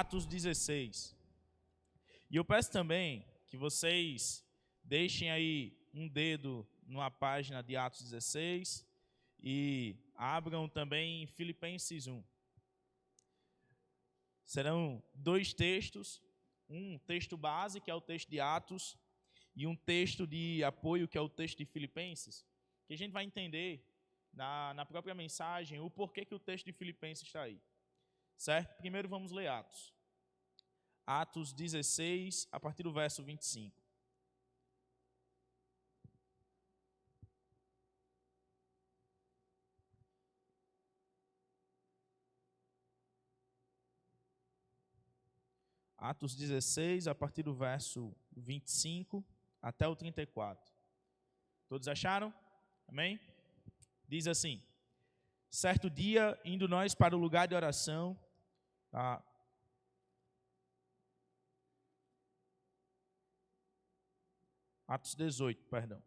Atos 16. E eu peço também que vocês deixem aí um dedo numa página de Atos 16 e abram também Filipenses 1. Serão dois textos, um texto base, que é o texto de Atos, e um texto de apoio, que é o texto de Filipenses, que a gente vai entender na própria mensagem o porquê que o texto de Filipenses está aí. Certo? Primeiro vamos ler Atos. Atos 16, a partir do verso 25. Atos 16, a partir do verso 25 até o 34. Todos acharam? Amém? Diz assim: certo dia, indo nós para o lugar de oração, Atos 18, perdão.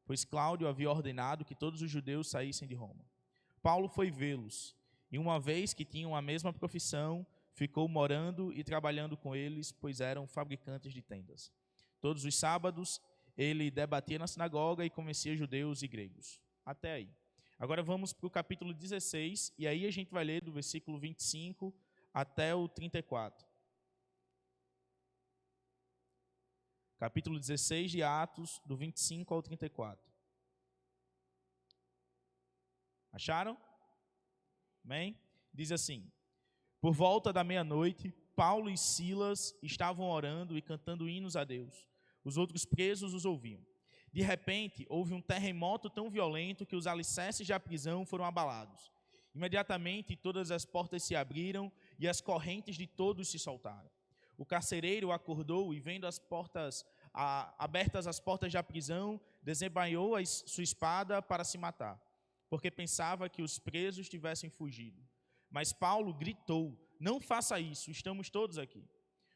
Pois Cláudio havia ordenado que todos os judeus saíssem de Roma. Paulo foi vê-los, e uma vez que tinham a mesma profissão, ficou morando e trabalhando com eles, pois eram fabricantes de tendas. Todos os sábados, ele debatia na sinagoga e convencia judeus e gregos. Até aí. Agora vamos para o capítulo 16, e aí a gente vai ler do versículo 25 até o 34. Capítulo 16 de Atos, do 25 ao 34. Acharam? Amém? Diz assim: por volta da meia-noite, Paulo e Silas estavam orando e cantando hinos a Deus. Os outros presos os ouviam. De repente, houve um terremoto tão violento que os alicerces da prisão foram abalados. Imediatamente, todas as portas se abriram e as correntes de todos se soltaram. O carcereiro acordou e, vendo as portas abertas as portas da prisão, desembainhou sua espada para se matar, porque pensava que os presos tivessem fugido. Mas Paulo gritou: não faça isso, estamos todos aqui.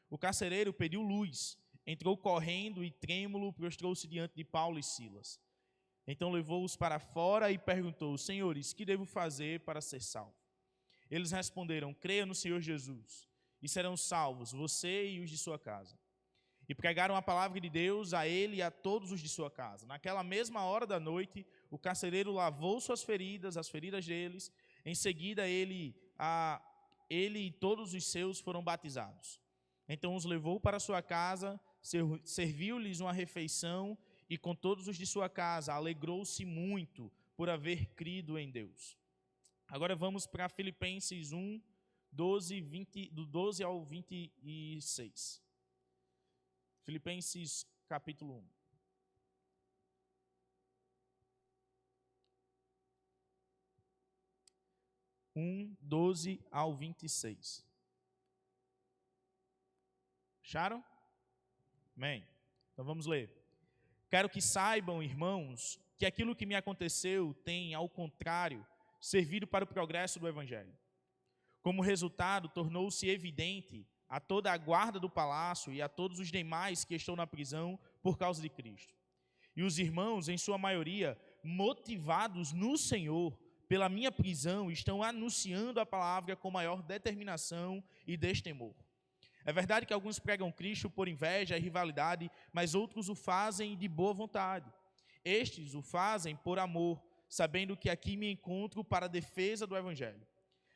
O carcereiro pediu luz, entrou correndo e trêmulo prostrou-se diante de Paulo e Silas. Então levou-os para fora e perguntou: senhores, que devo fazer para ser salvo? Eles responderam: creia no Senhor Jesus, e serão salvos, você e os de sua casa. E pregaram a palavra de Deus a ele e a todos os de sua casa. Naquela mesma hora da noite, o carcereiro lavou suas feridas, as feridas deles. Em seguida, ele e todos os seus foram batizados. Então os levou para sua casa, serviu-lhes uma refeição, e com todos os de sua casa alegrou-se muito por haver crido em Deus. Agora vamos para Filipenses 1, 12, do 12 ao 26. Filipenses capítulo 1. 12 ao 26. Acharam? Amém. Então vamos ler. Quero que saibam, irmãos, que aquilo que me aconteceu tem, ao contrário, servido para o progresso do Evangelho. Como resultado, tornou-se evidente a toda a guarda do palácio e a todos os demais que estão na prisão por causa de Cristo. E os irmãos, em sua maioria, motivados no Senhor, pela minha prisão, estão anunciando a palavra com maior determinação e destemor. É verdade que alguns pregam Cristo por inveja e rivalidade, mas outros o fazem de boa vontade. Estes o fazem por amor, sabendo que aqui me encontro para a defesa do Evangelho.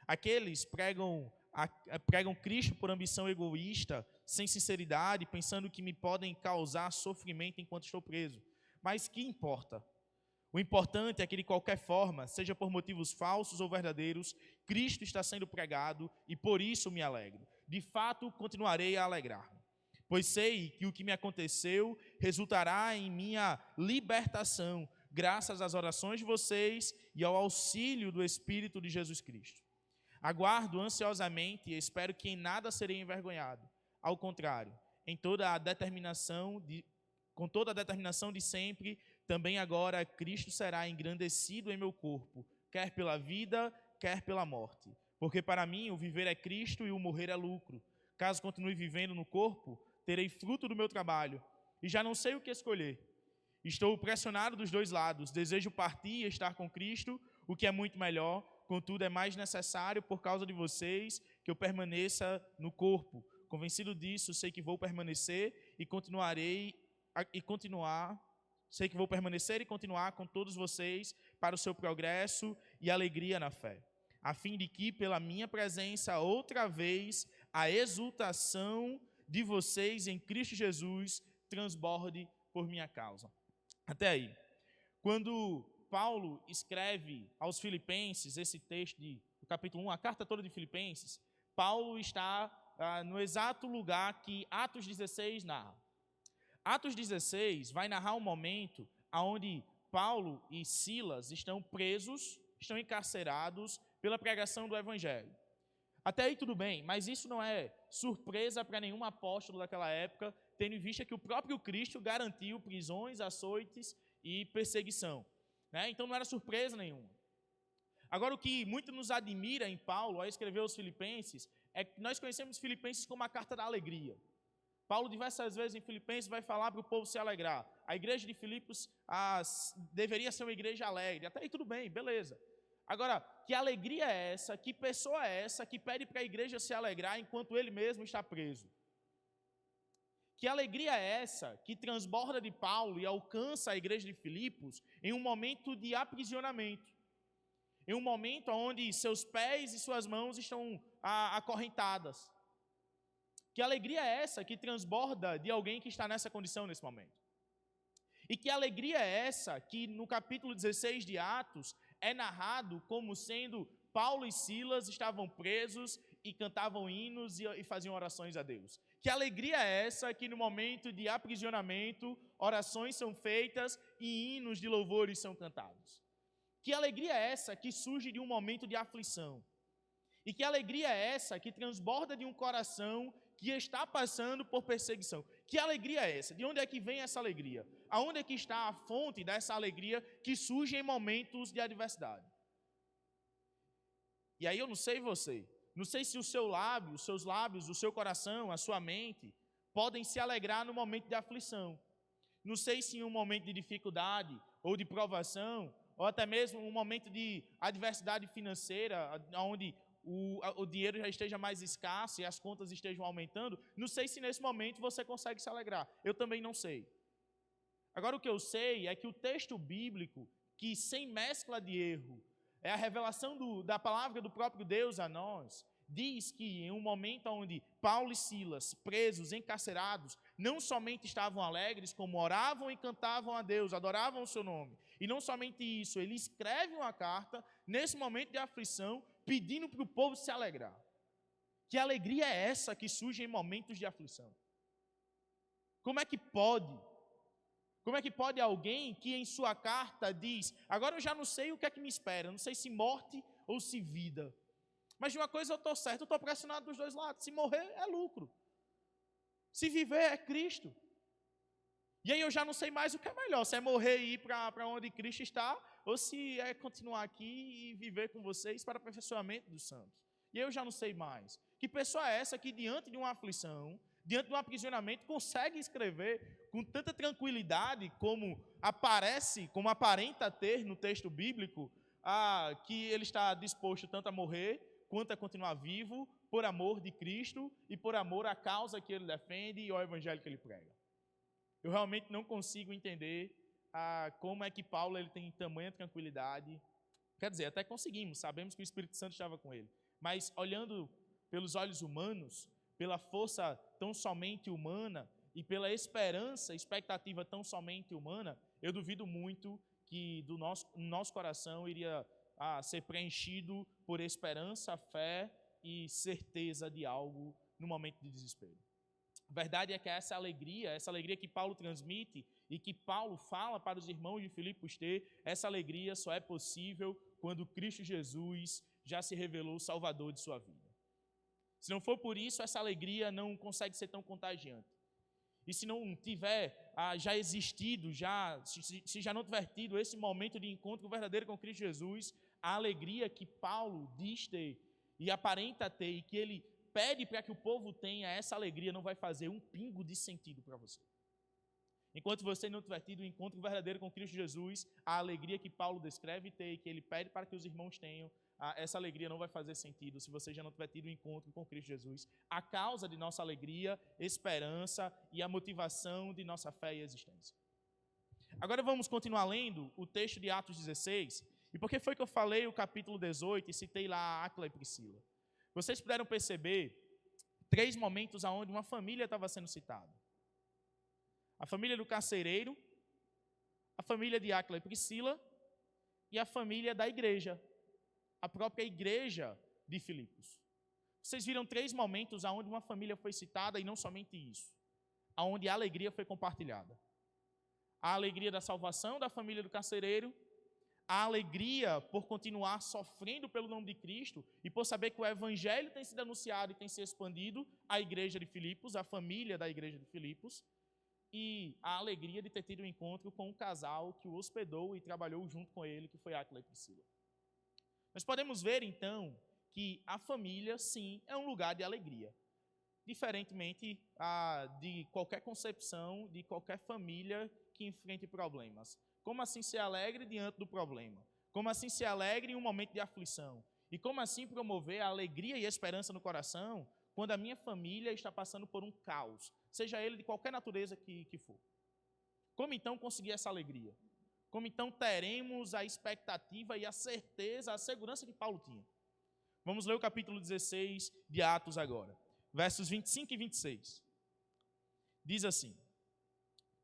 Aqueles pregam Cristo por ambição egoísta, sem sinceridade, pensando que me podem causar sofrimento enquanto estou preso. Mas que importa? O importante é que, de qualquer forma, seja por motivos falsos ou verdadeiros, Cristo está sendo pregado e por isso me alegro. De fato, continuarei a alegrar-me, pois sei que o que me aconteceu resultará em minha libertação, graças às orações de vocês e ao auxílio do Espírito de Jesus Cristo. Aguardo ansiosamente e espero que em nada serei envergonhado. Ao contrário, com toda a determinação de sempre, também agora Cristo será engrandecido em meu corpo, quer pela vida, quer pela morte. Porque para mim o viver é Cristo e o morrer é lucro. Caso continue vivendo no corpo, terei fruto do meu trabalho, e já não sei o que escolher. Estou pressionado dos dois lados, desejo partir e estar com Cristo, o que é muito melhor, contudo é mais necessário por causa de vocês que eu permaneça no corpo. Convencido disso, sei que vou permanecer e continuar com todos vocês para o seu progresso e alegria na fé, a fim de que, pela minha presença, outra vez, a exultação de vocês em Cristo Jesus transborde por minha causa. Até aí. Quando Paulo escreve aos Filipenses esse texto do capítulo 1, a carta toda de Filipenses, Paulo está no exato lugar que Atos 16 narra. Atos 16 vai narrar um momento onde Paulo e Silas estão presos, estão encarcerados pela pregação do Evangelho. Até aí tudo bem, mas isso não é surpresa para nenhum apóstolo daquela época, tendo em vista que o próprio Cristo garantiu prisões, açoites e perseguição. Então não era surpresa nenhuma. Agora, o que muito nos admira em Paulo, ao escrever aos Filipenses, é que nós conhecemos Filipenses como a carta da alegria. Paulo, diversas vezes em Filipenses, vai falar para o povo se alegrar. A igreja de Filipos deveria ser uma igreja alegre. Até aí tudo bem, beleza. Agora, que alegria é essa, que pessoa é essa que pede para a igreja se alegrar enquanto ele mesmo está preso? Que alegria é essa que transborda de Paulo e alcança a igreja de Filipos em um momento de aprisionamento? Em um momento onde seus pés e suas mãos estão acorrentadas. Que alegria é essa que transborda de alguém que está nessa condição nesse momento? E que alegria é essa que no capítulo 16 de Atos é narrado como sendo Paulo e Silas estavam presos e cantavam hinos e faziam orações a Deus? Que alegria é essa que no momento de aprisionamento orações são feitas e hinos de louvores são cantados? Que alegria é essa que surge de um momento de aflição? E que alegria é essa que transborda de um coração que está passando por perseguição? Que alegria é essa? De onde é que vem essa alegria? Aonde é que está a fonte dessa alegria que surge em momentos de adversidade? E aí eu não sei você, não sei se os seus lábios, o seu coração, a sua mente podem se alegrar no momento de aflição. Não sei se em um momento de dificuldade ou de provação, ou até mesmo um momento de adversidade financeira, onde o dinheiro já esteja mais escasso e as contas estejam aumentando, não sei se nesse momento você consegue se alegrar. Eu também não sei. Agora, o que eu sei é que o texto bíblico, que sem mescla de erro, é a revelação da palavra do próprio Deus a nós, diz que em um momento onde Paulo e Silas, presos, encarcerados, não somente estavam alegres, como oravam e cantavam a Deus, adoravam o seu nome. E não somente isso, ele escreve uma carta, nesse momento de aflição, pedindo para o povo se alegrar. Que alegria é essa que surge em momentos de aflição? Como é que pode? Como é que pode alguém que em sua carta diz: agora eu já não sei o que é que me espera, não sei se morte ou se vida. Mas de uma coisa eu estou certo, eu estou pressionado dos dois lados. Se morrer é lucro. Se viver é Cristo. E aí eu já não sei mais o que é melhor, se é morrer e ir para onde Cristo está, ou se é continuar aqui e viver com vocês para o aperfeiçoamento dos santos. E aí eu já não sei mais. Que pessoa é essa que diante de uma aflição, diante de um aprisionamento, consegue escrever com tanta tranquilidade como aparenta ter no texto bíblico, que ele está disposto tanto a morrer quanto a continuar vivo por amor de Cristo e por amor à causa que ele defende e ao evangelho que ele prega. Eu realmente não consigo entender como é que Paulo ele tem tamanha tranquilidade. Quer dizer, até conseguimos, sabemos que o Espírito Santo estava com ele. Mas olhando pelos olhos humanos, pela força tão somente humana e pela expectativa tão somente humana, eu duvido muito que do nosso coração iria ser preenchido por esperança, fé e certeza de algo no momento de desespero. A verdade é que essa alegria que Paulo transmite e que Paulo fala para os irmãos de Filipos ter, essa alegria só é possível quando Cristo Jesus já se revelou Salvador de sua vida. Se não for por isso, essa alegria não consegue ser tão contagiante. E se não tiver já existido, se já não tiver tido esse momento de encontro verdadeiro com Cristo Jesus, a alegria que Paulo diz ter e aparenta ter e que ele pede para que o povo tenha, essa alegria não vai fazer um pingo de sentido para você. Enquanto você não tiver tido um encontro verdadeiro com Cristo Jesus, a alegria que Paulo descreve ter e que ele pede para que os irmãos tenham, essa alegria não vai fazer sentido se você já não tiver tido um encontro com Cristo Jesus. A causa de nossa alegria, esperança e a motivação de nossa fé e existência. Agora vamos continuar lendo o texto de Atos 16. E por que foi que eu falei o capítulo 18 e citei lá Áquila e Priscila? Vocês puderam perceber 3 momentos onde uma família estava sendo citada. A família do carcereiro, a família de Áquila e Priscila e a família da igreja, a própria igreja de Filipos. Vocês viram 3 momentos onde uma família foi citada e não somente isso, onde a alegria foi compartilhada. A alegria da salvação da família do carcereiro, a alegria por continuar sofrendo pelo nome de Cristo e por saber que o evangelho tem sido anunciado e tem se expandido à igreja de Filipos, à família da igreja de Filipos, e a alegria de ter tido um encontro com um casal que o hospedou e trabalhou junto com ele, que foi Áquila e Priscila. Nós podemos ver, então, que a família, sim, é um lugar de alegria, diferentemente de qualquer concepção, de qualquer família que enfrente problemas. Como assim ser alegre diante do problema? Como assim ser alegre em um momento de aflição? E como assim promover a alegria e a esperança no coração quando a minha família está passando por um caos, seja ele de qualquer natureza que for? Como então conseguir essa alegria? Como então teremos a expectativa e a certeza, a segurança que Paulo tinha? Vamos ler o capítulo 16 de Atos agora, versos 25 e 26. Diz assim: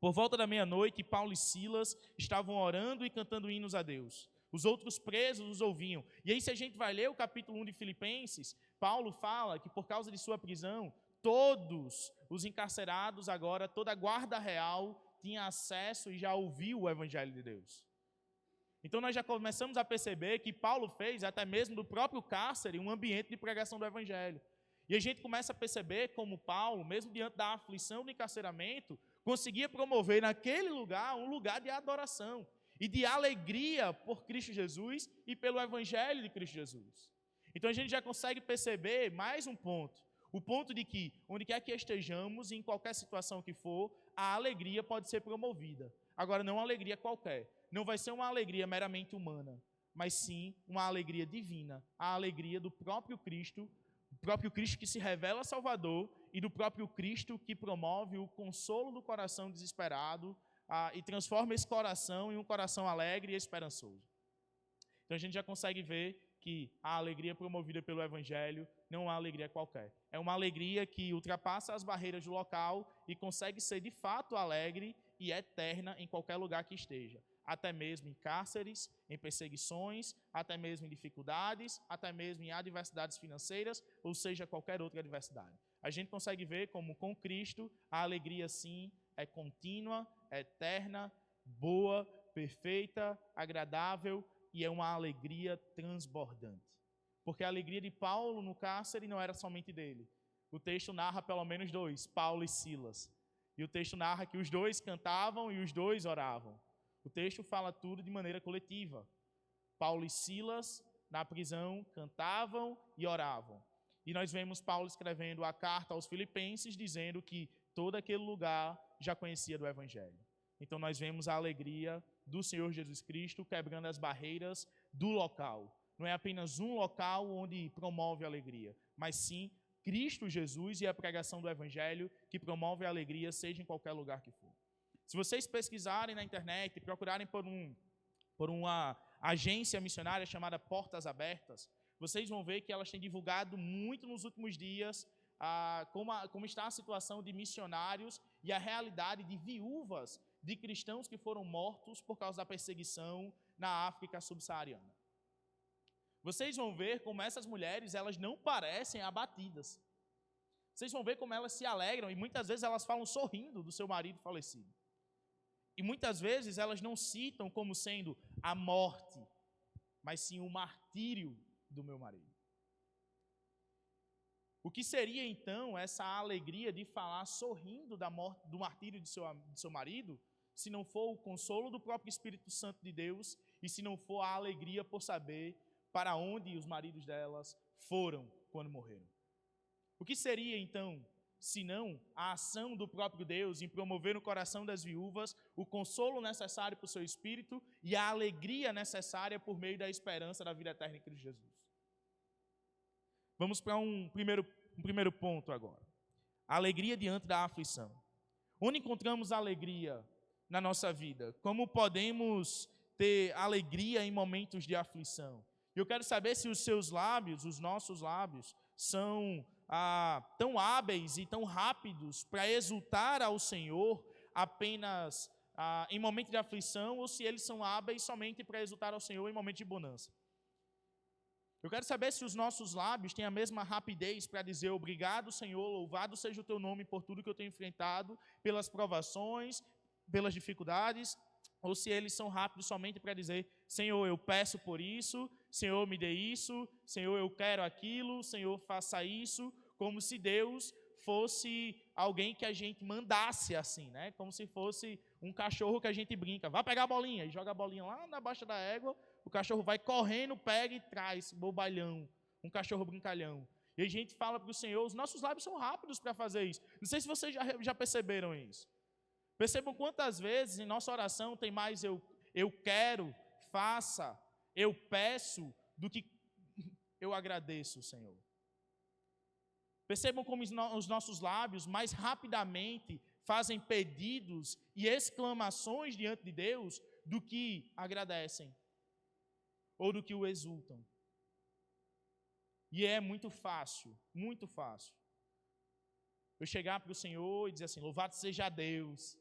Por volta da meia-noite, Paulo e Silas estavam orando e cantando hinos a Deus. Os outros presos os ouviam. E aí, se a gente vai ler o capítulo 1 de Filipenses, Paulo fala que por causa de sua prisão, todos os encarcerados agora, toda a guarda real tinha acesso e já ouviu o evangelho de Deus. Então nós já começamos a perceber que Paulo fez, até mesmo do próprio cárcere, um ambiente de pregação do evangelho. E a gente começa a perceber como Paulo, mesmo diante da aflição do encarceramento, conseguia promover naquele lugar um lugar de adoração e de alegria por Cristo Jesus e pelo evangelho de Cristo Jesus. Então a gente já consegue perceber mais um ponto. O ponto de que, onde quer que estejamos, em qualquer situação que for, a alegria pode ser promovida. Agora, não uma alegria qualquer. Não vai ser uma alegria meramente humana, mas sim uma alegria divina. A alegria do próprio Cristo que se revela Salvador e do próprio Cristo que promove o consolo do coração desesperado e transforma esse coração em um coração alegre e esperançoso. Então a gente já consegue ver que a alegria promovida pelo Evangelho não é uma alegria qualquer. É uma alegria que ultrapassa as barreiras do local e consegue ser de fato alegre e eterna em qualquer lugar que esteja. Até mesmo em cárceres, em perseguições, até mesmo em dificuldades, até mesmo em adversidades financeiras, ou seja, qualquer outra adversidade. A gente consegue ver como com Cristo a alegria sim é contínua, é eterna, boa, perfeita, agradável e é uma alegria transbordante. Porque a alegria de Paulo no cárcere não era somente dele. O texto narra pelo menos 2, Paulo e Silas. E o texto narra que os 2 cantavam e os 2 oravam. O texto fala tudo de maneira coletiva. Paulo e Silas, na prisão, cantavam e oravam. E nós vemos Paulo escrevendo a carta aos Filipenses, dizendo que todo aquele lugar já conhecia do Evangelho. Então nós vemos a alegria do Senhor Jesus Cristo quebrando as barreiras do local. Não é apenas um local onde promove a alegria, mas sim Cristo Jesus e a pregação do Evangelho que promove a alegria, seja em qualquer lugar que for. Se vocês pesquisarem na internet e procurarem por uma agência missionária chamada Portas Abertas, vocês vão ver que elas têm divulgado muito nos últimos dias como está a situação de missionários e a realidade de viúvas de cristãos que foram mortos por causa da perseguição na África subsaariana. Vocês vão ver como essas mulheres elas não parecem abatidas. Vocês vão ver como elas se alegram e muitas vezes elas falam sorrindo do seu marido falecido. E muitas vezes elas não citam como sendo a morte, mas sim o martírio do meu marido. O que seria então essa alegria de falar sorrindo da morte, do martírio de seu marido, se não for o consolo do próprio Espírito Santo de Deus e se não for a alegria por saber para onde os maridos delas foram quando morreram? O que seria então, senão a ação do próprio Deus em promover no coração das viúvas o consolo necessário para o seu espírito e a alegria necessária por meio da esperança da vida eterna em Cristo Jesus? Vamos para um primeiro ponto agora. A alegria diante da aflição. Onde encontramos alegria na nossa vida? Como podemos ter alegria em momentos de aflição? Eu quero saber se os seus lábios, os nossos lábios, são tão hábeis e tão rápidos para exultar ao Senhor apenas em momento de aflição, ou se eles são hábeis somente para exultar ao Senhor em momento de bonança. Eu quero saber se os nossos lábios têm a mesma rapidez para dizer obrigado, Senhor, louvado seja o teu nome por tudo que eu tenho enfrentado, pelas provações, pelas dificuldades, ou se eles são rápidos somente para dizer, Senhor, eu peço por isso, Senhor, me dê isso, Senhor, eu quero aquilo, Senhor, faça isso, como se Deus fosse alguém que a gente mandasse assim, né? Como se fosse um cachorro que a gente brinca, vai pegar a bolinha, e joga a bolinha lá na baixa da égua, o cachorro vai correndo, pega e traz, bobalhão, um cachorro brincalhão. E a gente fala para o Senhor, os nossos lábios são rápidos para fazer isso. Não sei se vocês já perceberam isso. Percebam quantas vezes em nossa oração tem mais eu quero, faça, eu peço, do que eu agradeço, Senhor. Percebam como os nossos lábios mais rapidamente fazem pedidos e exclamações diante de Deus do que agradecem ou do que o exultam. E é muito fácil eu chegar para o Senhor e dizer assim, louvado seja Deus,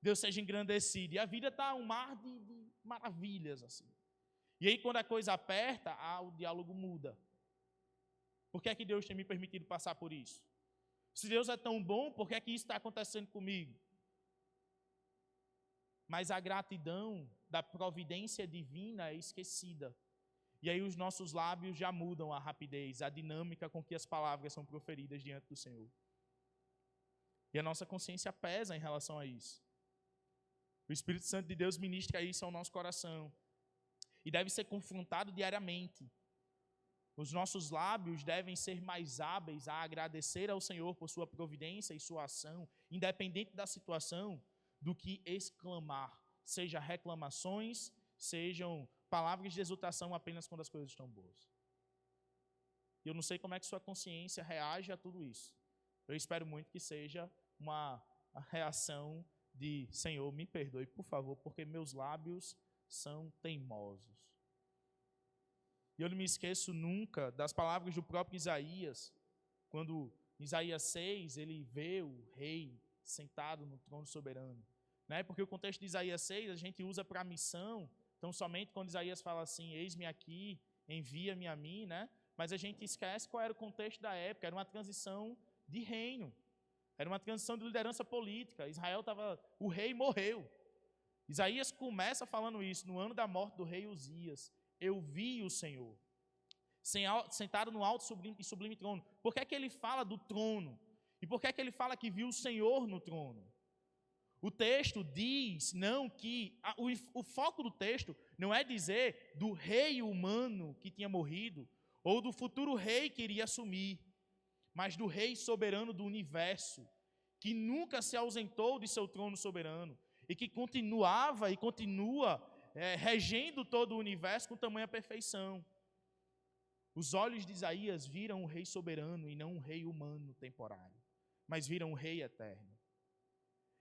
Deus seja engrandecido. E a vida está um mar de maravilhas assim. E aí quando a coisa aperta, o diálogo muda. Por que é que Deus tem me permitido passar por isso? Se Deus é tão bom, por que é que isso está acontecendo comigo? Mas a gratidão da providência divina é esquecida. E aí os nossos lábios já mudam a rapidez, a dinâmica com que as palavras são proferidas diante do Senhor. E a nossa consciência pesa em relação a isso. O Espírito Santo de Deus ministra isso ao nosso coração. E deve ser confrontado diariamente. Os nossos lábios devem ser mais hábeis a agradecer ao Senhor por sua providência e sua ação, independente da situação, do que exclamar, seja reclamações, sejam palavras de exultação apenas quando as coisas estão boas. Eu não sei como é que sua consciência reage a tudo isso. Eu espero muito que seja uma reação de Senhor, me perdoe, por favor, porque meus lábios são teimosos. E eu não me esqueço nunca das palavras do próprio Isaías, quando em Isaías 6 ele vê o rei sentado no trono soberano. Né? Porque o contexto de Isaías 6 a gente usa para a missão, então somente quando Isaías fala assim, eis-me aqui, envia-me a mim, né? Mas a gente esquece qual era o contexto da época, era uma transição de reino, era uma transição de liderança política, o rei morreu. Isaías começa falando isso, no ano da morte do rei Uzias, eu vi o Senhor, sentado no alto e sublime trono. Por que é que ele fala do trono? E por que é que ele fala que viu o Senhor no trono? O texto diz, o foco do texto não é dizer do rei humano que tinha morrido, ou do futuro rei que iria assumir, mas do rei soberano do universo, que nunca se ausentou de seu trono soberano, e que continuava e continua regendo todo o universo com tamanha perfeição. Os olhos de Isaías viram o rei soberano e não um rei humano temporário, mas viram o rei eterno.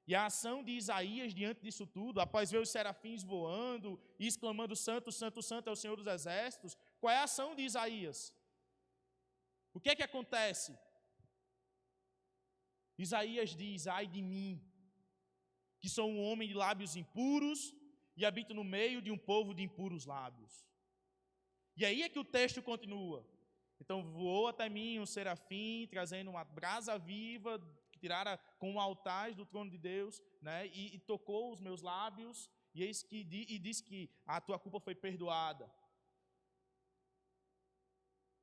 E a ação de Isaías diante disso tudo, após ver os serafins voando e exclamando santo, santo, santo é o Senhor dos exércitos, qual é a ação de Isaías? O que é que acontece? Isaías diz, ai de mim, que sou um homem de lábios impuros e habito no meio de um povo de impuros lábios. E aí é que o texto continua. Então voou até mim um serafim, trazendo uma brasa viva, que tirara com altares do trono de Deus, né, e tocou os meus lábios, e disse que a tua culpa foi perdoada.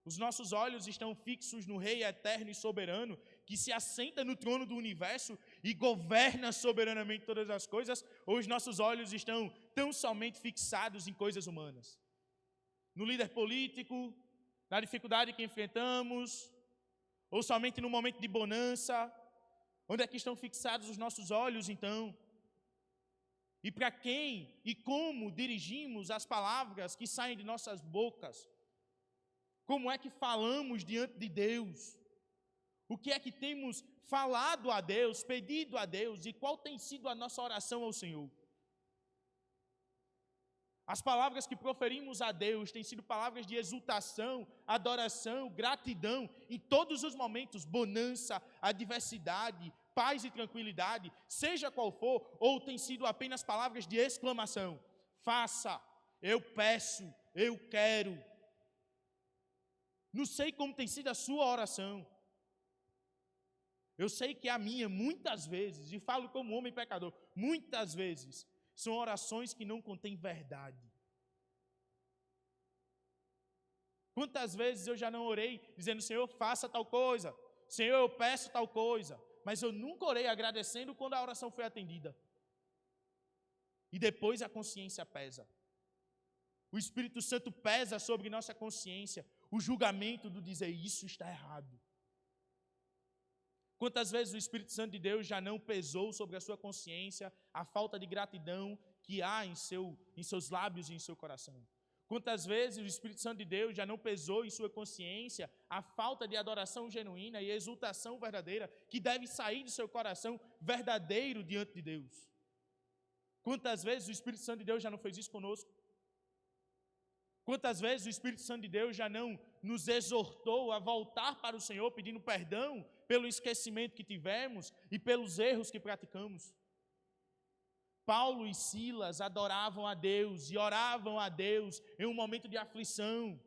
Os nossos olhos estão fixos no Rei eterno e soberano, que se assenta no trono do universo e governa soberanamente todas as coisas, ou os nossos olhos estão tão somente fixados em coisas humanas? No líder político, na dificuldade que enfrentamos, ou somente no momento de bonança? Onde é que estão fixados os nossos olhos, então? E para quem e como dirigimos as palavras que saem de nossas bocas? Como é que falamos diante de Deus? O que é que temos falado a Deus, pedido a Deus, e qual tem sido a nossa oração ao Senhor? As palavras que proferimos a Deus têm sido palavras de exultação, adoração, gratidão, em todos os momentos, bonança, adversidade, paz e tranquilidade, seja qual for, ou têm sido apenas palavras de exclamação: faça, eu peço, eu quero. Não sei como tem sido a sua oração. Eu sei que a minha, muitas vezes, e falo como homem pecador, muitas vezes, são orações que não contêm verdade. Quantas vezes eu já não orei dizendo: Senhor, faça tal coisa, Senhor, eu peço tal coisa, mas eu nunca orei agradecendo quando a oração foi atendida. E depois a consciência pesa. O Espírito Santo pesa sobre nossa consciência o julgamento do dizer: isso está errado. Quantas vezes o Espírito Santo de Deus já não pesou sobre a sua consciência a falta de gratidão que há em seus lábios e em seu coração? Quantas vezes o Espírito Santo de Deus já não pesou em sua consciência a falta de adoração genuína e exultação verdadeira que deve sair do seu coração verdadeiro diante de Deus? Quantas vezes o Espírito Santo de Deus já não fez isso conosco? Quantas vezes o Espírito Santo de Deus já não nos exortou a voltar para o Senhor pedindo perdão pelo esquecimento que tivemos e pelos erros que praticamos? Paulo e Silas adoravam a Deus e oravam a Deus em um momento de aflição.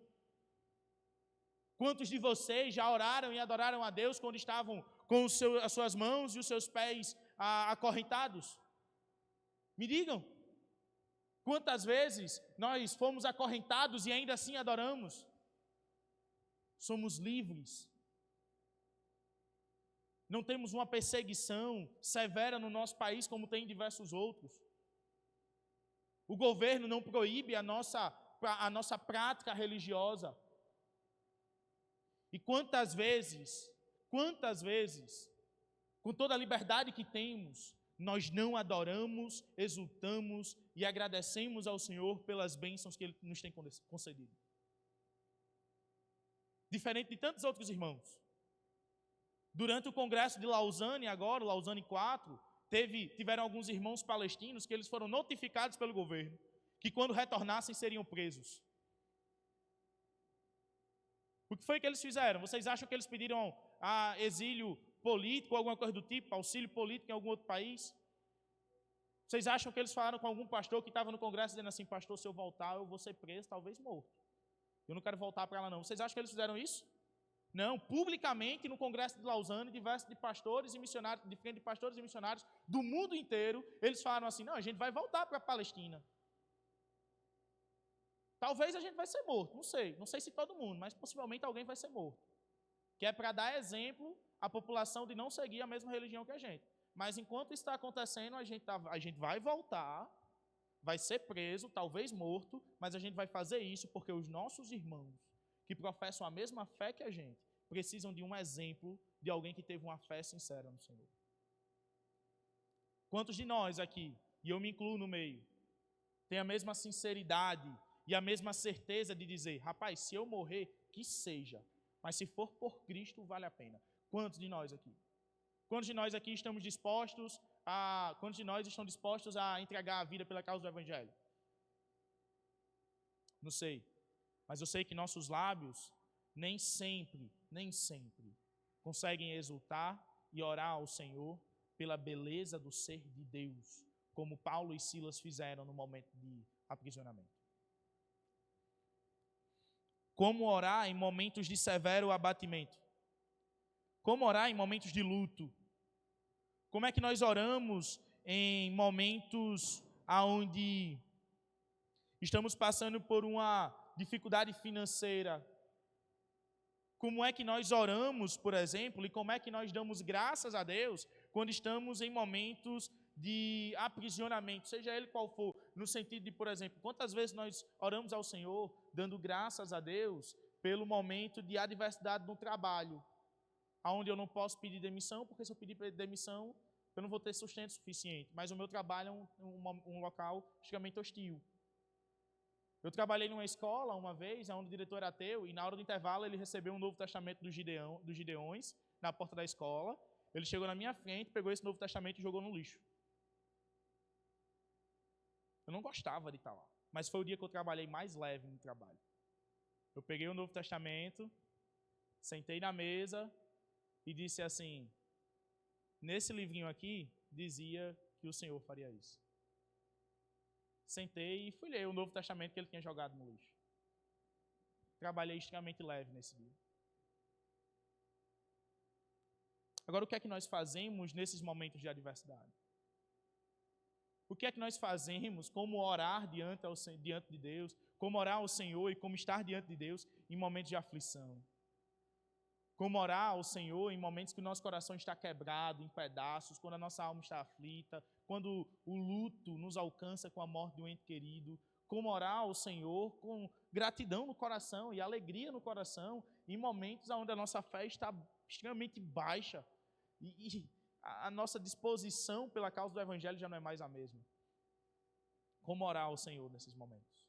Quantos de vocês já oraram e adoraram a Deus quando estavam com as suas mãos e os seus pés acorrentados? Me digam. Quantas vezes nós fomos acorrentados e ainda assim adoramos? Somos livres. Não temos uma perseguição severa no nosso país como tem em diversos outros. O governo não proíbe a nossa prática religiosa. E quantas vezes, com toda a liberdade que temos, nós não adoramos, exultamos e agradecemos ao Senhor pelas bênçãos que Ele nos tem concedido. Diferente de tantos outros irmãos. Durante o congresso de Lausanne, agora, Lausanne 4, tiveram alguns irmãos palestinos que eles foram notificados pelo governo que quando retornassem seriam presos. O que foi que eles fizeram? Vocês acham que eles pediram exílio político, alguma coisa do tipo, auxílio político em algum outro país? Vocês acham que eles falaram com algum pastor que estava no congresso dizendo assim: pastor, se eu voltar eu vou ser preso, talvez morto. Eu não quero voltar para lá não. Vocês acham que eles fizeram isso? Não, publicamente no congresso de Lausanne, diversos de pastores e missionários, diferentes de pastores e missionários do mundo inteiro, eles falaram assim: não, a gente vai voltar para a Palestina. Talvez a gente vai ser morto, não sei se todo mundo, mas possivelmente alguém vai ser morto. Que é para dar exemplo à população de não seguir a mesma religião que a gente. Mas enquanto isso está acontecendo, a gente vai voltar, vai ser preso, talvez morto, mas a gente vai fazer isso porque os nossos irmãos, que professam a mesma fé que a gente, precisam de um exemplo de alguém que teve uma fé sincera no Senhor. Quantos de nós aqui, e eu me incluo no meio, tem a mesma sinceridade e a mesma certeza de dizer: rapaz, se eu morrer, que seja, mas se for por Cristo, vale a pena? Quantos de nós aqui? Quantos de nós aqui estamos dispostos quantos de nós estão dispostos a entregar a vida pela causa do Evangelho? Não sei. Mas eu sei que nossos lábios nem sempre conseguem exultar e orar ao Senhor pela beleza do ser de Deus, como Paulo e Silas fizeram no momento de aprisionamento. Como orar em momentos de severo abatimento? Como orar em momentos de luto? Como é que nós oramos em momentos onde estamos passando por uma dificuldade financeira? Como é que nós oramos, por exemplo, e como é que nós damos graças a Deus quando estamos em momentos de aprisionamento, seja ele qual for, no sentido de, por exemplo, quantas vezes nós oramos ao Senhor dando graças a Deus pelo momento de adversidade no trabalho, onde eu não posso pedir demissão, porque se eu pedir demissão, eu não vou ter sustento suficiente, mas o meu trabalho é um local extremamente hostil. Eu trabalhei numa escola uma vez, onde o diretor era ateu, e na hora do intervalo ele recebeu um Novo Testamento dos Gideões, na porta da escola. Ele chegou na minha frente, pegou esse Novo Testamento e jogou no lixo. Eu não gostava de estar lá, mas foi o dia que eu trabalhei mais leve no trabalho. Eu peguei o Novo Testamento, sentei na mesa e disse assim: nesse livrinho aqui, dizia que o Senhor faria isso. Sentei e fui ler o Novo Testamento que ele tinha jogado no lixo. Trabalhei extremamente leve nesse dia. Agora, o que é que nós fazemos nesses momentos de adversidade? O que é que nós fazemos? Como orar diante de Deus? Como orar ao Senhor e como estar diante de Deus em momentos de aflição? Como orar ao Senhor em momentos que o nosso coração está quebrado, em pedaços, quando a nossa alma está aflita, quando o luto nos alcança com a morte de um ente querido. Como orar ao Senhor com gratidão no coração e alegria no coração, em momentos onde a nossa fé está extremamente baixa e a nossa disposição pela causa do Evangelho já não é mais a mesma. Como orar ao Senhor nesses momentos?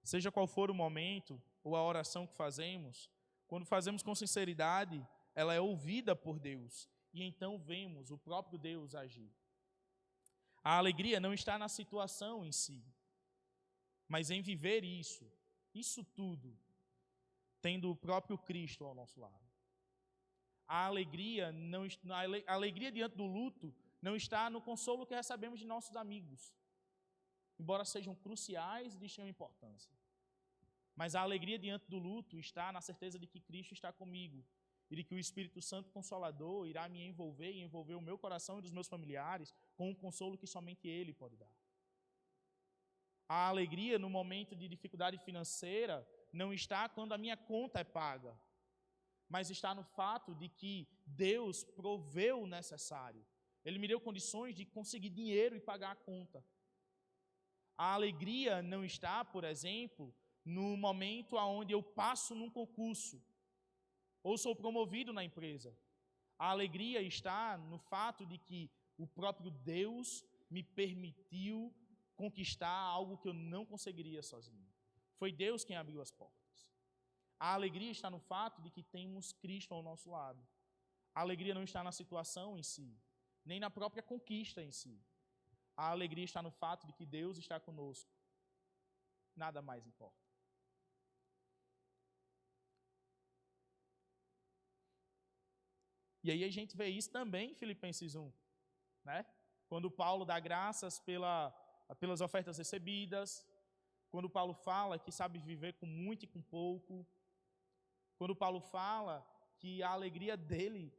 Seja qual for o momento ou a oração que fazemos, quando fazemos com sinceridade, ela é ouvida por Deus e então vemos o próprio Deus agir. A alegria não está na situação em si, mas em viver isso tudo, tendo o próprio Cristo ao nosso lado. A alegria diante do luto não está no consolo que recebemos de nossos amigos, embora sejam cruciais e de extrema importância. Mas a alegria diante do luto está na certeza de que Cristo está comigo e de que o Espírito Santo Consolador irá me envolver e envolver o meu coração e dos meus familiares com um consolo que somente Ele pode dar. A alegria no momento de dificuldade financeira não está quando a minha conta é paga, mas está no fato de que Deus proveu o necessário. Ele me deu condições de conseguir dinheiro e pagar a conta. A alegria não está, por exemplo, no momento onde eu passo num concurso ou sou promovido na empresa. A alegria está no fato de que o próprio Deus me permitiu conquistar algo que eu não conseguiria sozinho. Foi Deus quem abriu as portas. A alegria está no fato de que temos Cristo ao nosso lado. A alegria não está na situação em si, nem na própria conquista em si. A alegria está no fato de que Deus está conosco. Nada mais importa. E aí a gente vê isso também em Filipenses 1, né? Quando Paulo dá graças pelas ofertas recebidas, quando Paulo fala que sabe viver com muito e com pouco, quando Paulo fala que a alegria dele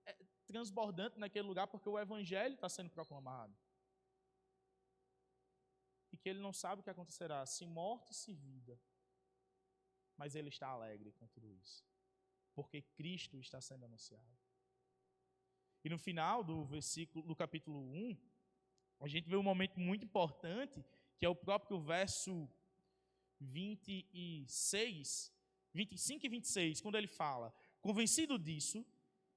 é transbordante naquele lugar porque o Evangelho está sendo proclamado. E que ele não sabe o que acontecerá, se morte, se vida. Mas ele está alegre com tudo isso, porque Cristo está sendo anunciado. E no final do capítulo 1, a gente vê um momento muito importante, que é o próprio verso 25 e 26, quando ele fala: convencido disso,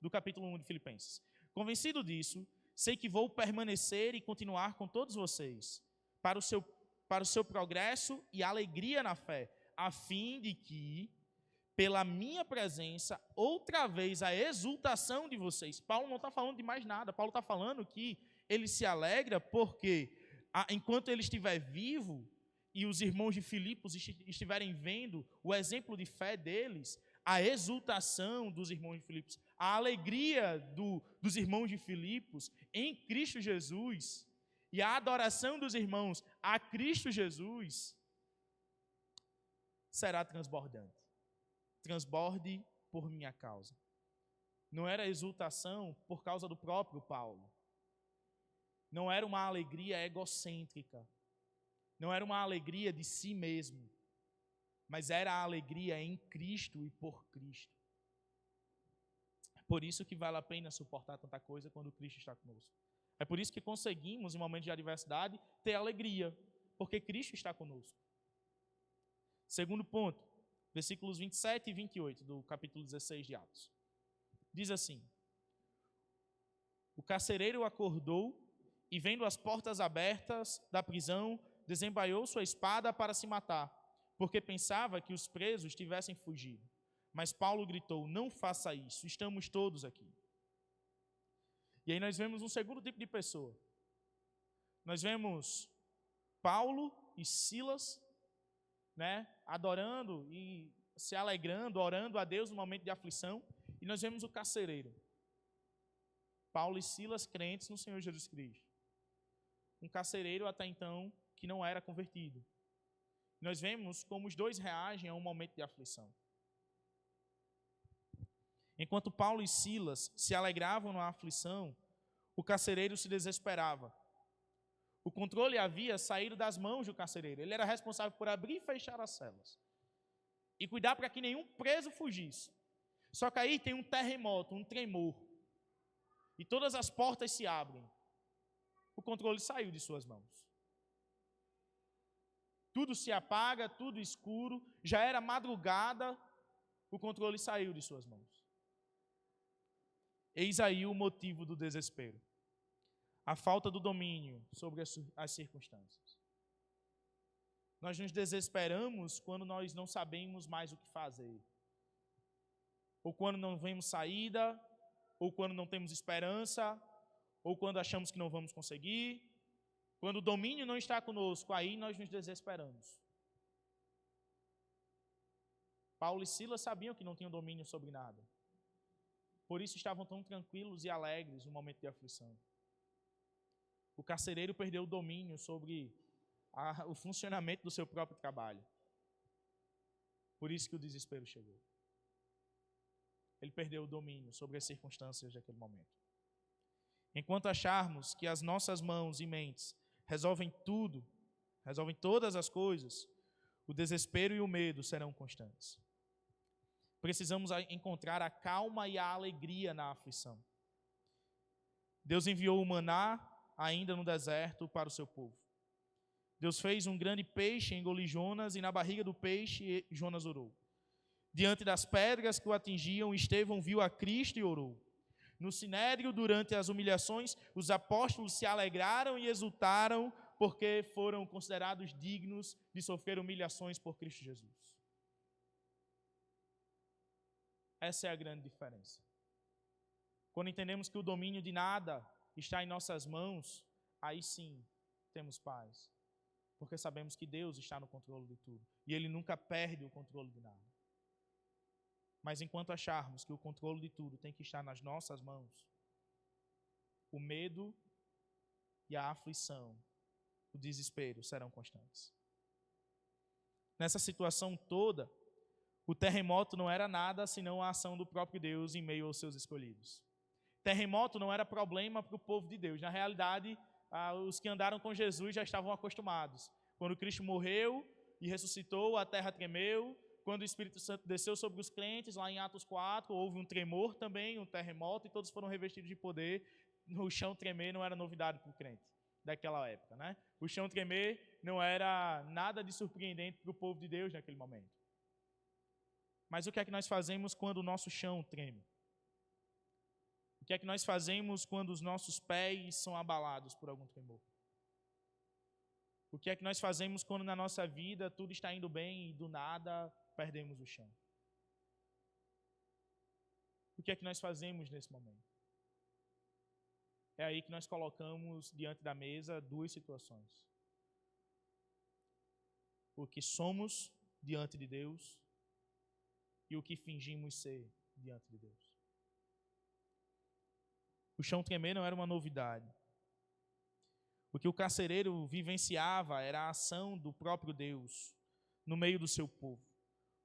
do capítulo 1 de Filipenses, convencido disso, sei que vou permanecer e continuar com todos vocês, para o seu progresso e alegria na fé, a fim de que, pela minha presença, outra vez a exultação de vocês. Paulo não está falando de mais nada. Paulo está falando que ele se alegra porque, enquanto ele estiver vivo e os irmãos de Filipos estiverem vendo o exemplo de fé deles, a exultação dos irmãos de Filipos, a alegria dos irmãos de Filipos em Cristo Jesus e a adoração dos irmãos a Cristo Jesus será transbordante. Transborde por minha causa. não era exultação por causa do próprio Paulo. Não era uma alegria egocêntrica. Não era uma alegria de si mesmo. Mas era a alegria em Cristo e por Cristo. É por isso que vale a pena suportar tanta coisa quando Cristo está conosco. É por isso que conseguimos, em momentos de adversidade, ter alegria, porque Cristo está conosco. Segundo ponto, versículos 27 e 28 do capítulo 16 de Atos. Diz assim: o carcereiro acordou e, vendo as portas abertas da prisão, desembaiou sua espada para se matar, porque pensava que os presos tivessem fugido. Mas Paulo gritou: não faça isso, estamos todos aqui. E aí nós vemos um segundo tipo de pessoa. Nós vemos Paulo e Silas, adorando e se alegrando, orando a Deus no momento de aflição. E nós vemos o carcereiro. Paulo e Silas, crentes no Senhor Jesus Cristo. Um carcereiro até então que não era convertido. Nós vemos como os dois reagem a um momento de aflição. Enquanto Paulo e Silas se alegravam na aflição, o carcereiro se desesperava. O controle havia saído das mãos do carcereiro. Ele era responsável por abrir e fechar as celas e cuidar para que nenhum preso fugisse. Só que aí tem um terremoto, um tremor, e todas as portas se abrem. O controle saiu de suas mãos. Tudo se apaga, tudo escuro, já era madrugada, o controle saiu de suas mãos. Eis aí o motivo do desespero: a falta do domínio sobre as circunstâncias. Nós nos desesperamos quando nós não sabemos mais o que fazer, ou quando não vemos saída, ou quando não temos esperança, ou quando achamos que não vamos conseguir. Quando o domínio não está conosco, aí nós nos desesperamos. Paulo e Silas sabiam que não tinham domínio sobre nada. Por isso estavam tão tranquilos e alegres no momento de aflição. O carcereiro perdeu o domínio sobre o funcionamento do seu próprio trabalho. Por isso que o desespero chegou. Ele perdeu o domínio sobre as circunstâncias daquele momento. Enquanto acharmos que as nossas mãos e mentes resolvem tudo, resolvem todas as coisas, o desespero e o medo serão constantes. Precisamos encontrar a calma e a alegria na aflição. Deus enviou o maná ainda no deserto para o seu povo. Deus fez um grande peixe engolir Jonas, e na barriga do peixe Jonas orou. Diante das pedras que o atingiam, Estevão viu a Cristo e orou. No sinédrio, durante as humilhações, os apóstolos se alegraram e exultaram, porque foram considerados dignos de sofrer humilhações por Cristo Jesus. Essa é a grande diferença. Quando entendemos que o domínio de nada está em nossas mãos, aí sim temos paz. Porque sabemos que Deus está no controle de tudo. E Ele nunca perde o controle de nada. Mas enquanto acharmos que o controle de tudo tem que estar nas nossas mãos, o medo e a aflição, o desespero serão constantes. Nessa situação toda, o terremoto não era nada senão a ação do próprio Deus em meio aos seus escolhidos. Terremoto não era problema para o povo de Deus. Na realidade, os que andaram com Jesus já estavam acostumados. Quando Cristo morreu e ressuscitou, a terra tremeu. Quando o Espírito Santo desceu sobre os crentes, lá em Atos 4, houve um tremor também, um terremoto, e todos foram revestidos de poder. O chão tremer não era novidade para o crente daquela época, né? O chão tremer não era nada de surpreendente para o povo de Deus naquele momento. Mas o que é que nós fazemos quando o nosso chão treme? O que é que nós fazemos quando os nossos pés são abalados por algum tremor? O que é que nós fazemos quando na nossa vida tudo está indo bem e do nada perdemos o chão? O que é que nós fazemos nesse momento? É aí que nós colocamos diante da mesa duas situações: o que somos diante de Deus e o que fingimos ser diante de Deus. O chão tremer não era uma novidade. O que o carcereiro vivenciava era a ação do próprio Deus no meio do seu povo.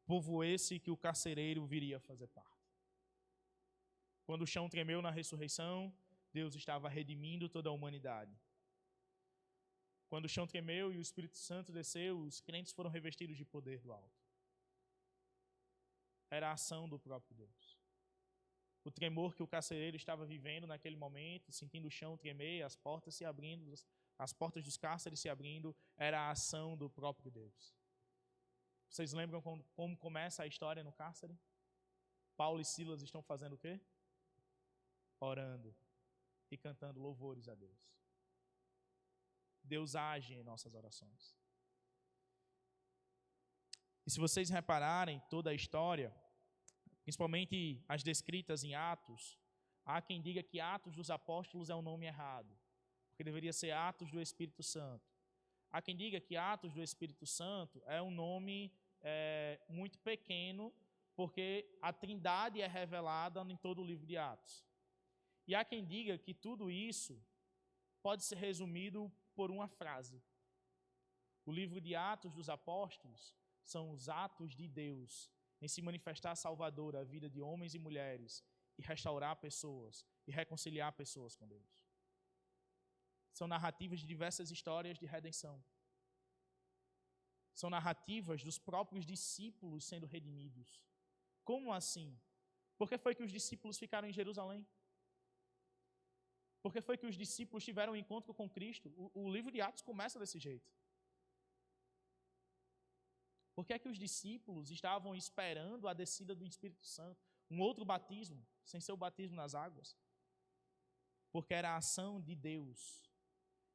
Povo esse que o carcereiro viria a fazer parte. Quando o chão tremeu na ressurreição, Deus estava redimindo toda a humanidade. Quando o chão tremeu e o Espírito Santo desceu, os crentes foram revestidos de poder do alto. Era a ação do próprio Deus. O tremor que o carcereiro estava vivendo naquele momento, sentindo o chão tremer, as portas se abrindo, as portas dos cárceres se abrindo, era a ação do próprio Deus. Vocês lembram como começa a história no cárcere? Paulo e Silas estão fazendo o quê? Orando e cantando louvores a Deus. Deus age em nossas orações. E se vocês repararem toda a história, principalmente as descritas em Atos, há quem diga que Atos dos Apóstolos é o nome errado, porque deveria ser Atos do Espírito Santo. Há quem diga que Atos do Espírito Santo é um nome muito pequeno, porque a Trindade é revelada em todo o livro de Atos. E há quem diga que tudo isso pode ser resumido por uma frase. O livro de Atos dos Apóstolos são os atos de Deus em se manifestar salvador à vida de homens e mulheres e restaurar pessoas e reconciliar pessoas com Deus. São narrativas de diversas histórias de redenção. São narrativas dos próprios discípulos sendo redimidos. Como assim? Por que foi que os discípulos ficaram em Jerusalém? Por que foi que os discípulos tiveram um encontro com Cristo? O livro de Atos começa desse jeito. Por que é que os discípulos estavam esperando a descida do Espírito Santo? Um outro batismo, sem ser o batismo nas águas? Porque era a ação de Deus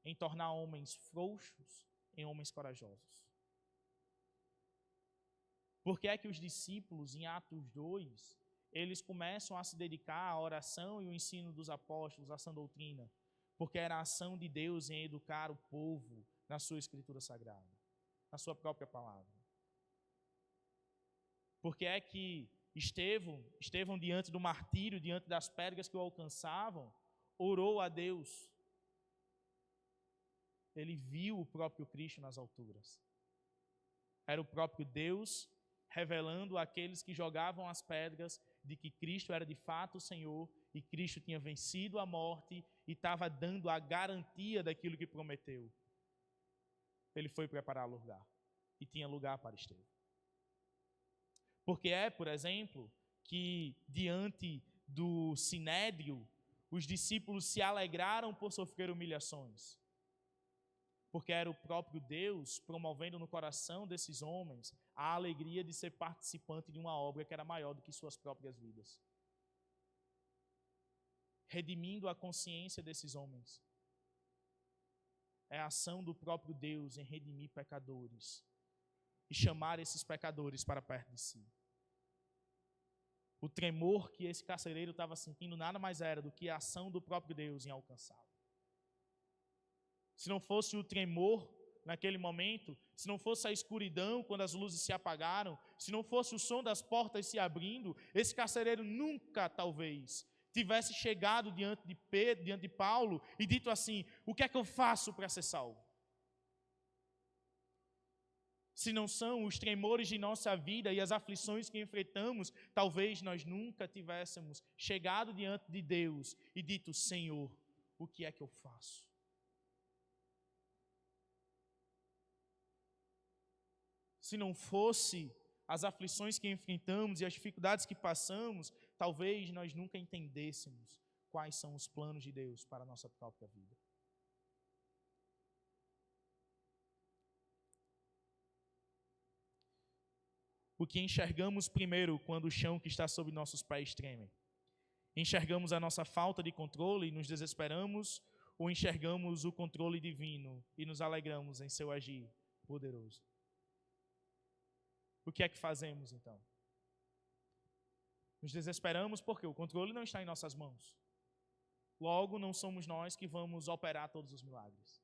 em tornar homens frouxos em homens corajosos. Por que é que os discípulos, em Atos 2, eles começam a se dedicar à oração e o ensino dos apóstolos, à sã doutrina? Porque era a ação de Deus em educar o povo na sua Escritura Sagrada, na sua própria palavra. Porque é que Estevão diante do martírio, diante das pedras que o alcançavam, orou a Deus. Ele viu o próprio Cristo nas alturas. Era o próprio Deus revelando àqueles que jogavam as pedras de que Cristo era de fato o Senhor e Cristo tinha vencido a morte e estava dando a garantia daquilo que prometeu. Ele foi preparar lugar e tinha lugar para Estevão. Porque por exemplo, que diante do sinédrio, os discípulos se alegraram por sofrer humilhações. Porque era o próprio Deus promovendo no coração desses homens a alegria de ser participante de uma obra que era maior do que suas próprias vidas. Redimindo a consciência desses homens. É a ação do próprio Deus em redimir pecadores e chamar esses pecadores para perto de si. O tremor que esse carcereiro estava sentindo nada mais era do que a ação do próprio Deus em alcançá-lo. Se não fosse o tremor naquele momento, se não fosse a escuridão quando as luzes se apagaram, se não fosse o som das portas se abrindo, esse carcereiro nunca, talvez, tivesse chegado diante de Pedro, diante de Paulo e dito assim: o que é que eu faço para ser salvo? Se não são os tremores de nossa vida e as aflições que enfrentamos, talvez nós nunca tivéssemos chegado diante de Deus e dito: Senhor, o que é que eu faço? Se não fosse as aflições que enfrentamos e as dificuldades que passamos, talvez nós nunca entendêssemos quais são os planos de Deus para a nossa própria vida. O que enxergamos primeiro quando o chão que está sob nossos pés treme? Enxergamos a nossa falta de controle e nos desesperamos, ou enxergamos o controle divino e nos alegramos em seu agir poderoso? O que é que fazemos então? Nos desesperamos porque o controle não está em nossas mãos. Logo, não somos nós que vamos operar todos os milagres.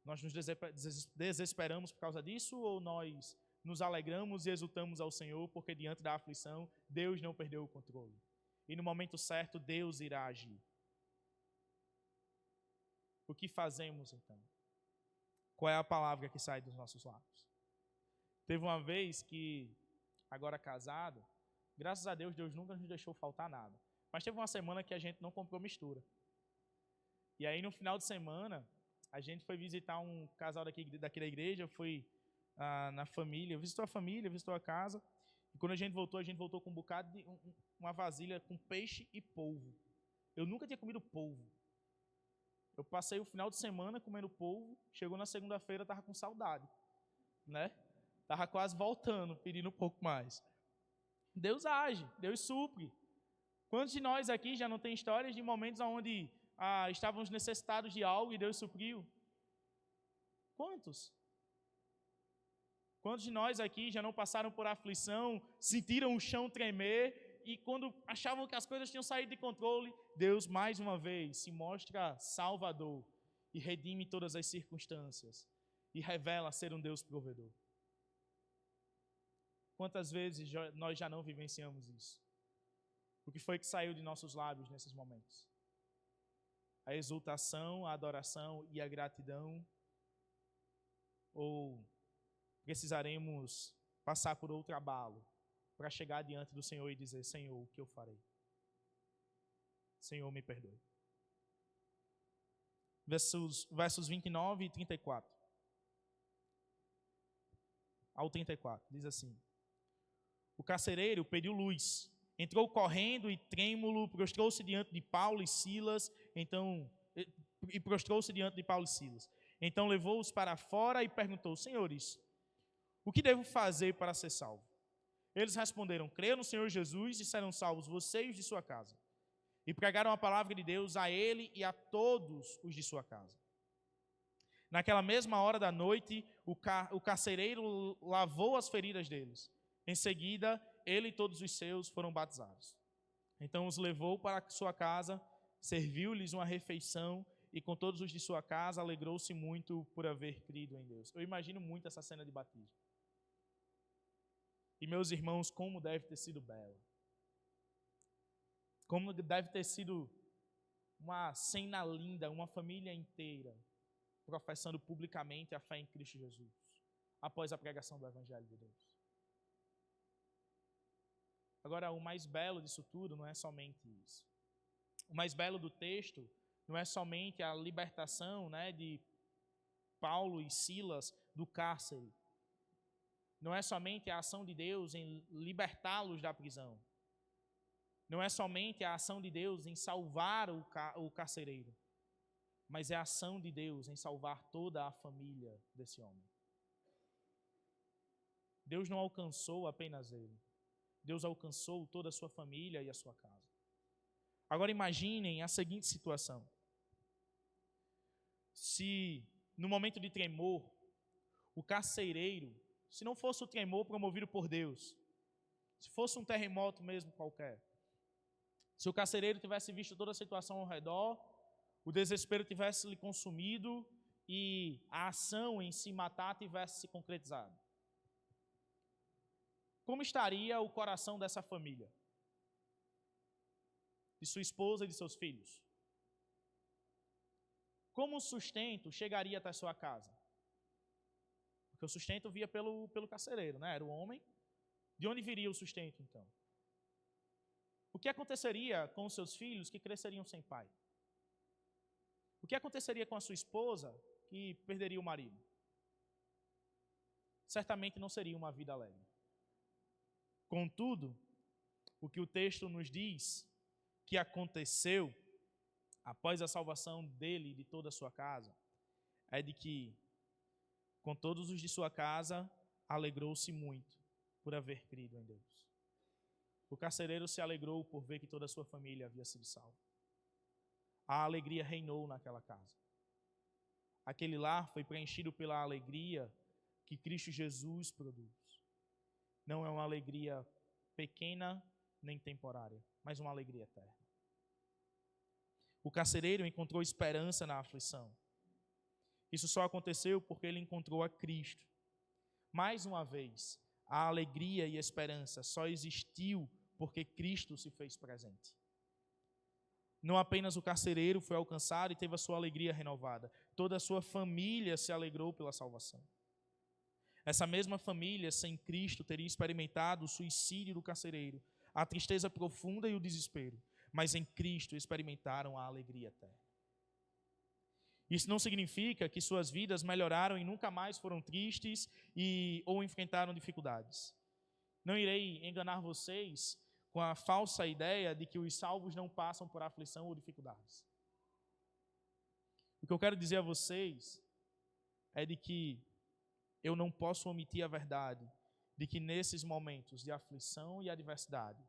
Nós nos desesperamos por causa disso, ou nós nos alegramos e exultamos ao Senhor porque diante da aflição Deus não perdeu o controle e no momento certo Deus irá agir? O que fazemos então? Qual é a palavra que sai dos nossos lábios? Teve uma vez que, agora casado, Graças a Deus, Deus nunca nos deixou faltar nada. Mas teve uma semana que a gente não comprou mistura. E aí, no final de semana, a gente foi visitar um casal daqui da igreja, foi na família, visitou a casa. E quando a gente voltou com um bocado de uma vasilha com peixe e polvo. Eu nunca tinha comido polvo. Eu passei o final de semana comendo polvo, chegou na segunda-feira, estava com saudade, né? Estava quase voltando, pedindo um pouco mais. Deus age, Deus supre. Quantos de nós aqui já não tem histórias de momentos onde estávamos necessitados de algo e Deus supriu? Quantos? Quantos de nós aqui já não passaram por aflição, sentiram o chão tremer e quando achavam que as coisas tinham saído de controle, Deus mais uma vez se mostra salvador e redime todas as circunstâncias e revela ser um Deus provedor? Quantas vezes nós já não vivenciamos isso? O que foi que saiu de nossos lábios nesses momentos? A exultação, a adoração e a gratidão? Ou precisaremos passar por outro abalo para chegar diante do Senhor e dizer: Senhor, o que eu farei? Senhor, me perdoe. Versos 29 e 34. Ao 34, diz assim: O carcereiro pediu luz, entrou correndo e trêmulo, prostrou-se diante de Paulo e Silas, então levou-os para fora e perguntou: Senhores, o que devo fazer para ser salvo? Eles responderam: Creia no Senhor Jesus e serão salvos você e os de sua casa. E pregaram a palavra de Deus a ele e a todos os de sua casa. Naquela mesma hora da noite, o carcereiro lavou as feridas deles. Em seguida, ele e todos os seus foram batizados. Então os levou para sua casa, serviu-lhes uma refeição e com todos os de sua casa alegrou-se muito por haver crido em Deus. Eu imagino muito essa cena de batismo. E meus irmãos, como deve ter sido bela. Como deve ter sido uma cena linda, uma família inteira professando publicamente a fé em Cristo Jesus, após a pregação do Evangelho de Deus. Agora, o mais belo disso tudo não é somente isso. O mais belo do texto não é somente a libertação, de Paulo e Silas do cárcere. Não é somente a ação de Deus em libertá-los da prisão. Não é somente a ação de Deus em salvar o carcereiro. Mas é a ação de Deus em salvar toda a família desse homem. Deus não alcançou apenas ele. Deus alcançou toda a sua família e a sua casa. Agora imaginem a seguinte situação. Se no momento de tremor, o carcereiro, se não fosse o tremor promovido por Deus, se fosse um terremoto mesmo qualquer, se o carcereiro tivesse visto toda a situação ao redor, o desespero tivesse lhe consumido e a ação em se matar tivesse se concretizado, como estaria o coração dessa família? De sua esposa e de seus filhos? Como o sustento chegaria até sua casa? Porque o sustento via pelo carcereiro, Era o homem. De onde viria o sustento, então? O que aconteceria com os seus filhos que cresceriam sem pai? O que aconteceria com a sua esposa que perderia o marido? Certamente não seria uma vida alegre. Contudo, o que o texto nos diz que aconteceu após a salvação dele e de toda a sua casa é de que, com todos os de sua casa, alegrou-se muito por haver crido em Deus. O carcereiro se alegrou por ver que toda a sua família havia sido salva. A alegria reinou naquela casa. Aquele lar foi preenchido pela alegria que Cristo Jesus produz. Não é uma alegria pequena nem temporária, mas uma alegria eterna. O carcereiro encontrou esperança na aflição. Isso só aconteceu porque ele encontrou a Cristo. Mais uma vez, a alegria e a esperança só existiu porque Cristo se fez presente. Não apenas o carcereiro foi alcançado e teve a sua alegria renovada, toda a sua família se alegrou pela salvação. Essa mesma família, sem Cristo, teria experimentado o suicídio do carcereiro, a tristeza profunda e o desespero, mas em Cristo experimentaram a alegria eterna. Isso não significa que suas vidas melhoraram e nunca mais foram tristes ou enfrentaram dificuldades. Não irei enganar vocês com a falsa ideia de que os salvos não passam por aflição ou dificuldades. O que eu quero dizer a vocês é de que eu não posso omitir a verdade de que nesses momentos de aflição e adversidade,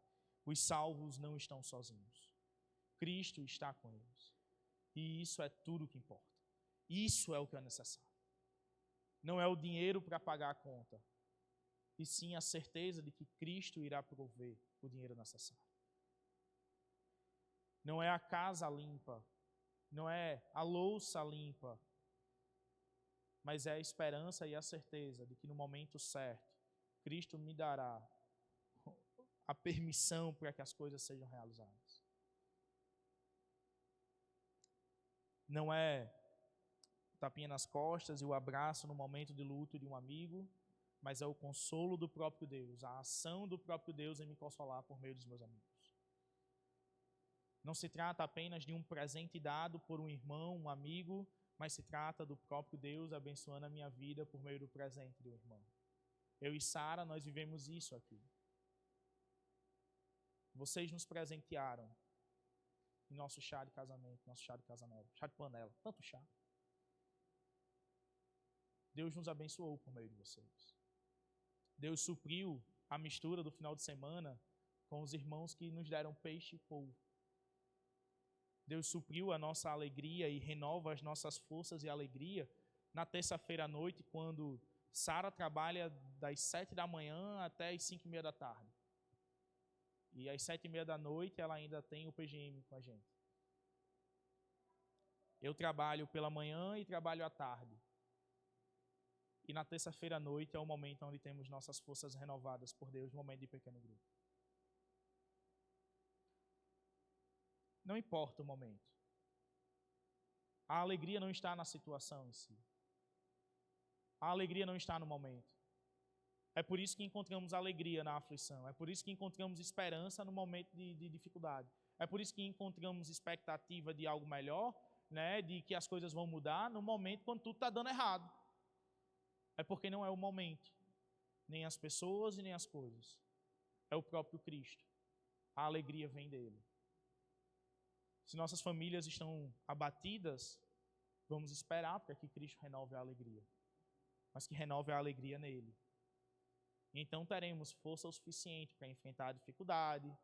os salvos não estão sozinhos. Cristo está com eles. E isso é tudo o que importa. Isso é o que é necessário. Não é o dinheiro para pagar a conta, e sim a certeza de que Cristo irá prover o dinheiro necessário. Não é a casa limpa, não é a louça limpa, mas é a esperança e a certeza de que no momento certo, Cristo me dará a permissão para que as coisas sejam realizadas. Não é o tapinha nas costas e o abraço no momento de luto de um amigo, mas é o consolo do próprio Deus, a ação do próprio Deus em me consolar por meio dos meus amigos. Não se trata apenas de um presente dado por um irmão, um amigo, mas se trata do próprio Deus abençoando a minha vida por meio do presente do irmão. Eu e Sara, nós vivemos isso aqui. Vocês nos presentearam em nosso chá de casamento, nosso chá de casamento, chá de panela, tanto chá. Deus nos abençoou por meio de vocês. Deus supriu a mistura do final de semana com os irmãos que nos deram peixe e polvo. Deus supriu a nossa alegria e renova as nossas forças e alegria na terça-feira à noite, quando Sara trabalha das 7 da manhã até as 5:30 da tarde. E às 7:30 da noite ela ainda tem o PGM com a gente. Eu trabalho pela manhã e trabalho à tarde. E na terça-feira à noite é o momento onde temos nossas forças renovadas por Deus, momento de pequeno grupo. Não importa o momento. A alegria não está na situação em si. A alegria não está no momento. É por isso que encontramos alegria na aflição. É por isso que encontramos esperança no momento de dificuldade. É por isso que encontramos expectativa de algo melhor, né, de que as coisas vão mudar no momento quando tudo está dando errado. É porque não é o momento, nem as pessoas e nem as coisas. É o próprio Cristo. A alegria vem dele. Se nossas famílias estão abatidas, vamos esperar para que Cristo renove a alegria. Mas que renove a alegria nele. E então teremos força o suficiente para enfrentar a dificuldade,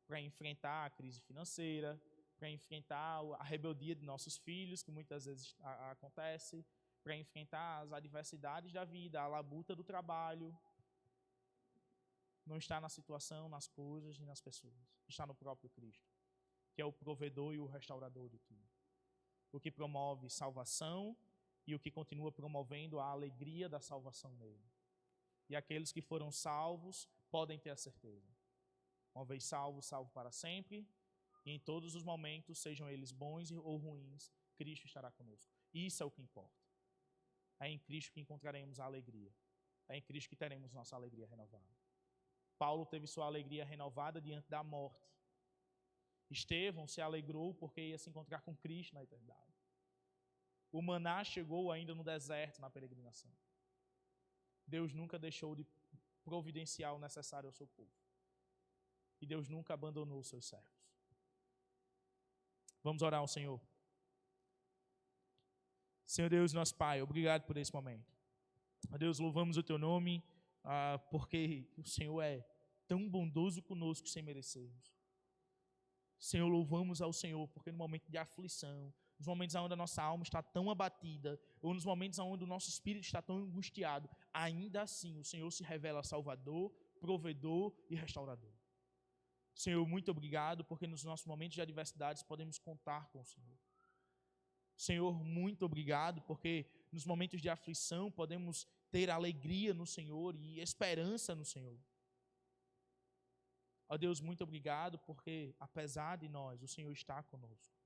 para enfrentar a crise financeira, para enfrentar a rebeldia de nossos filhos, que muitas vezes acontece, para enfrentar as adversidades da vida, a labuta do trabalho. Não está na situação, nas coisas e nas pessoas. Está no próprio Cristo, que é o provedor e o restaurador de tudo. O que promove salvação e o que continua promovendo a alegria da salvação nele. E aqueles que foram salvos podem ter a certeza. Uma vez salvo, salvo para sempre. E em todos os momentos, sejam eles bons ou ruins, Cristo estará conosco. Isso é o que importa. É em Cristo que encontraremos a alegria. É em Cristo que teremos nossa alegria renovada. Paulo teve sua alegria renovada diante da morte. Estevão se alegrou porque ia se encontrar com Cristo na eternidade. O maná chegou ainda no deserto, na peregrinação. Deus nunca deixou de providenciar o necessário ao seu povo. E Deus nunca abandonou os seus servos. Vamos orar ao Senhor. Senhor Deus, nosso Pai, obrigado por esse momento. Deus, louvamos o Teu nome, porque o Senhor é tão bondoso conosco sem merecermos. Senhor, louvamos ao Senhor, porque no momento de aflição, nos momentos onde a nossa alma está tão abatida, ou nos momentos onde o nosso espírito está tão angustiado, ainda assim o Senhor se revela Salvador, provedor e restaurador. Senhor, muito obrigado, porque nos nossos momentos de adversidades podemos contar com o Senhor. Senhor, muito obrigado, porque nos momentos de aflição podemos ter alegria no Senhor e esperança no Senhor. Ó Deus, muito obrigado, porque apesar de nós, o Senhor está conosco.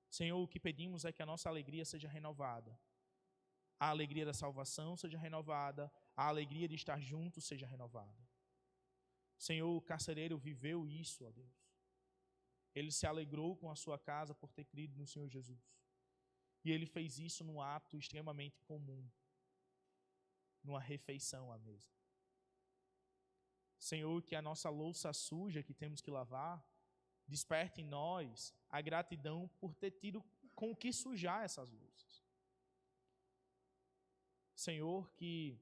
Senhor, o que pedimos é que a nossa alegria seja renovada. A alegria da salvação seja renovada, a alegria de estar juntos seja renovada. Senhor, o carcereiro viveu isso, ó Deus. Ele se alegrou com a sua casa por ter crido no Senhor Jesus. E ele fez isso num ato extremamente comum, numa refeição à mesa. Senhor, que a nossa louça suja que temos que lavar, desperte em nós a gratidão por ter tido com o que sujar essas louças. Senhor, que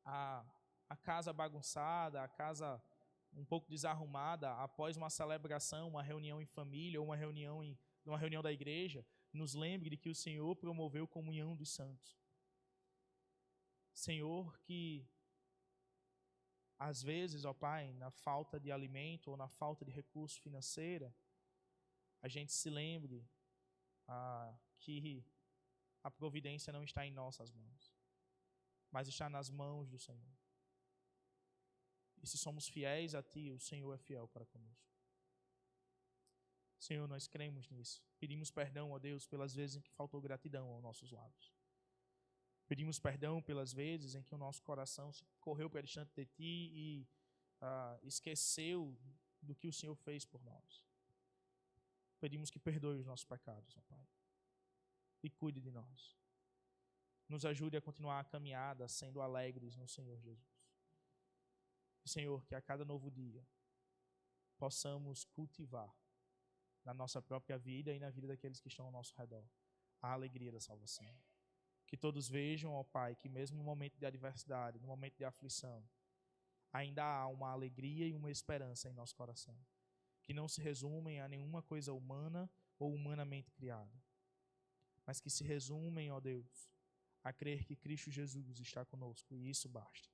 a casa bagunçada, a casa um pouco desarrumada, após uma celebração, uma reunião em família ou uma reunião da igreja, nos lembre de que o Senhor promoveu a comunhão dos santos. Senhor, que às vezes, ó Pai, na falta de alimento ou na falta de recurso financeiro, a gente se lembre que a providência não está em nossas mãos, mas está nas mãos do Senhor. E se somos fiéis a Ti, o Senhor é fiel para conosco. Senhor, nós cremos nisso. Pedimos perdão, ó Deus, pelas vezes em que faltou gratidão aos nossos lábios. Pedimos perdão pelas vezes em que o nosso coração se correu para distante de Ti e esqueceu do que o Senhor fez por nós. Pedimos que perdoe os nossos pecados, ó Pai, e cuide de nós. Nos ajude a continuar a caminhada sendo alegres no Senhor Jesus. Senhor, que a cada novo dia possamos cultivar na nossa própria vida e na vida daqueles que estão ao nosso redor a alegria da salvação. Que todos vejam, ó Pai, que mesmo no momento de adversidade, no momento de aflição, ainda há uma alegria e uma esperança em nosso coração, que não se resumem a nenhuma coisa humana ou humanamente criada, mas que se resumem, ó Deus, a crer que Cristo Jesus está conosco, e isso basta.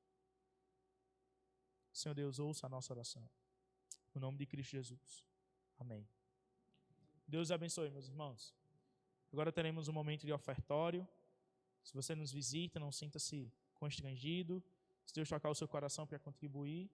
Senhor Deus, ouça a nossa oração. No nome de Cristo Jesus. Amém. Deus abençoe, meus irmãos. Agora teremos um momento de ofertório. Se você nos visita, não sinta-se constrangido. Se Deus tocar o seu coração para contribuir,